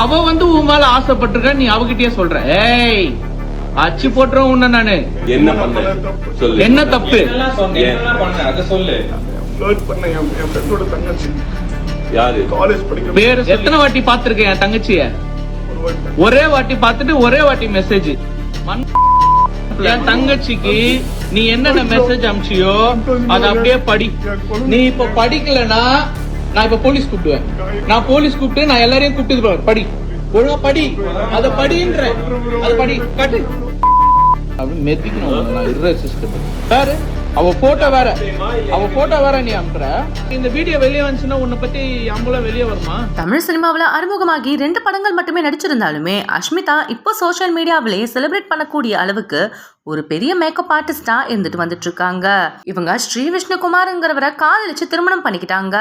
அவ வந்து உன் மேல ஆசைப்பட்டிருக்க, நீ அவகிட்டயே சொல்ற. ஏய் அச்சு போட்டுறோம் உன்ன நானு. என்ன பண்ண சொல்லு. என்ன தப்பு? அத சொல்லு. ஃப்ளர்ட் பண்ண என் ஃப்ரெண்டோட தங்கச்சி. யாரு? காலேஜ் படிக்கிற. பேர் எத்தனை வாட்டி பாத்துருக்கேன் என் தங்கச்சிய? ஒரே வாட்டி பாத்துட்டு ஒரே வாட்டி மெசேஜ். என் தங்கச்சிக்கு நீ என்னென்ன மெசேஜ் அனுப்பிச்சியோ அத அப்படியே படி. நீ இப்ப படிக்கலனா நான் இப்ப போலீஸ் கூப்பிடுவேன். நான் போலீஸ் கூப்பிட்டு நான் எல்லாரையும் கூப்பிட்டு படி. ஒழுங்கா படி. அத படின்ற. அத படி. கட்டு. அப்படி மெதிக்கணும். நான் irresistible. பாரு அவ போட்டோ வேற. அவ போட்டோ வேற நீ அனுப்புற. இந்த வீடியோ வெளியே வந்துச்சுன்னா உன்னை பத்தி அம்புல வெளியே வருமா? தமிழ் சினிமாவில் அறிமுகமாகி 2 படங்கள் மட்டுமே நடிச்சிருந்தாலுமே அஷ்மிதா இப்போ சோஷியல் மீடியாவிலே செலிப்ரேட் பண்ணக்கூடிய அளவுக்கு ஒரு பெரிய மேக்கப் ஆர்டிஸ்டா இருந்துட்டு வந்துட்டு இருக்காங்க. இவங்க ஸ்ரீ விஷ்ணுகுமார்ங்கிறவரை காதலிச்சு திருமணம் பண்ணிக்கிட்டாங்க.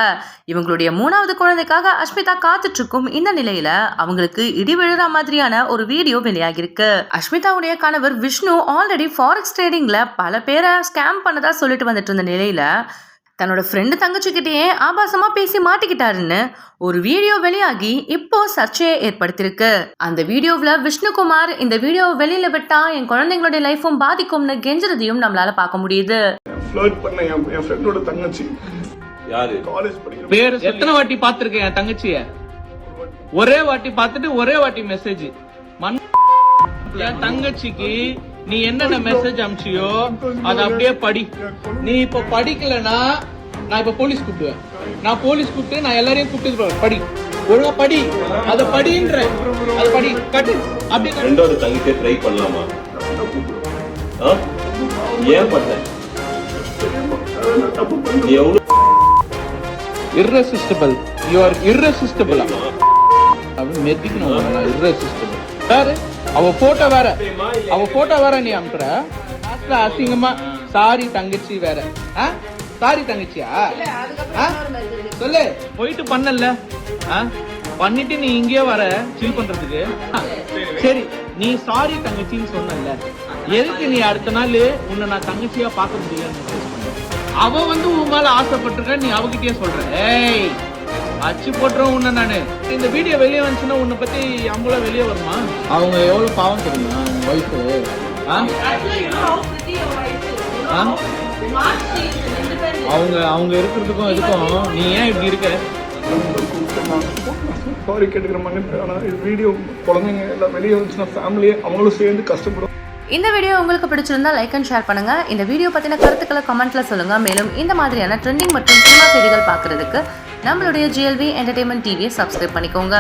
இவங்களுடைய 3வது குழந்தைக்காக அஷ்மிதா காத்துட்டு இருக்கும் இந்த நிலையில அவங்களுக்கு இடி விழுற மாதிரியான ஒரு வீடியோ வெளியாகிருக்கு. அஷ்மிதாவுடைய கணவர் விஷ்ணு ஆல்ரெடி ஃபாரெக்ஸ் ட்ரேடிங்ல பல பேரை ஸ்கேம் பண்ணதா சொல்லிட்டு வந்துட்டு இருந்த நிலையில தன்னோட ஃப்ரெண்டு தங்கச்சிக்கிட்டே ஆபாசமா பேசி மாட்டிக்கிட்டாருன்னு ஒரு வீடியோ வெளியாகி இப்போ சர்ச்சையை ஏற்படுத்திருக்கு. அந்த வீடியோவில் விஷ்ணுகுமார் இந்த வீடியோவை வெளியில விட்டா என் குழந்தைங்களுடைய லைஃபும் பாதிக்கும்னு கெஞ்சுறதையும் நம்மளால பார்க்க முடியுது. ஃப்ளர்ட் பண்ண என் ஃப்ரெண்டோட தங்கச்சி. யாரு? காலேஜ் படிக்கிற. பேர் எத்தனை வாட்டி பாத்துருக்கேன் என் தங்கச்சிய? ஒரே வாட்டி பாத்துட்டு ஒரே வாட்டி மெசேஜ். என் தங்கச்சிக்கு நீ என்னென்ன மெசேஜ் அனுப்பிச்சியோ அத அப்படியே படி. நீ இப்ப படிக்கலனா நான் இப்ப போலீஸ் கூப்பிடுவேன். நான் போலீஸ் கூப்பிட்டு நான் எல்லாரையும் கூப்பிட்டு படி. ஒழுங்கா படி. அத படின்ற. அத படி. கட்டு. அப்படி ரெண்டாவது தங்கிட்டே ட்ரை பண்ணலாமா? ஏன் பண்ண? எவ்வளவு irresistible. You are irresistible. அப்படி மெதிக்கணும். நான் irresistible. பாரு அவ போட்டோ வேற. அவ போட்டோ வேற நீ அனுப்புற. லாஸ்ட்ல அசிங்கமா சாரி தங்கச்சி வேற. சாரி தங்கச்சியா? சொல்லு. போயிட்டு பண்ணல. பண்ணிட்டு நீ இங்கே வர சில் பண்றதுக்கு. சரி நீ சாரி தங்கச்சின்னு சொன்னல, எதுக்கு நீ அடுத்த நாள் உன்னை நான் தங்கச்சியா பார்க்க முடியலன்னு? அவ வந்து உன் மேல ஆசைப்பட்டிருக்க, நீ அவகிட்டயே சொல்ற. ஏய் அச்சு போட்டுறோம் உன்ன நானு. இந்த வீடியோ வெளியே வந்துச்சுன்னா உன்னை பத்தி அம்புல வெளியே வருமா? அவங்க எவ்வளவு பாவம் தெரியுமா ஒய்ஃபு? அவங்க இருக்கிறதுக்கும் இதுக்கும் நீ ஏன் இப்படி இருக்க? சாரி கேட்டுக்கிற மன்னிப்பு. ஆனா இது வீடியோ குழந்தைங்க எல்லாம் வெளியே வந்துச்சுன்னா ஃபேமிலியே அவங்களும் சேர்ந்து கஷ்டப்படும். இந்த வீடியோ உங்களுக்கு பிடிச்சிருந்தா லைக் அண்ட் ஷேர் பண்ணுங்க. இந்த வீடியோ பத்தின கருத்துக்களை கமெண்ட்ல சொல்லுங்க. மேலும் இந்த மாதிரியான ட்ரெண்டிங் மற்றும் சினிமா செய்திகள் பார்க்கறதுக்கு நம்மளுடைய GLV என்டர்டெயின்மெண்ட் டிவியை சப்ஸ்கிரைப் பண்ணிக்கோங்க.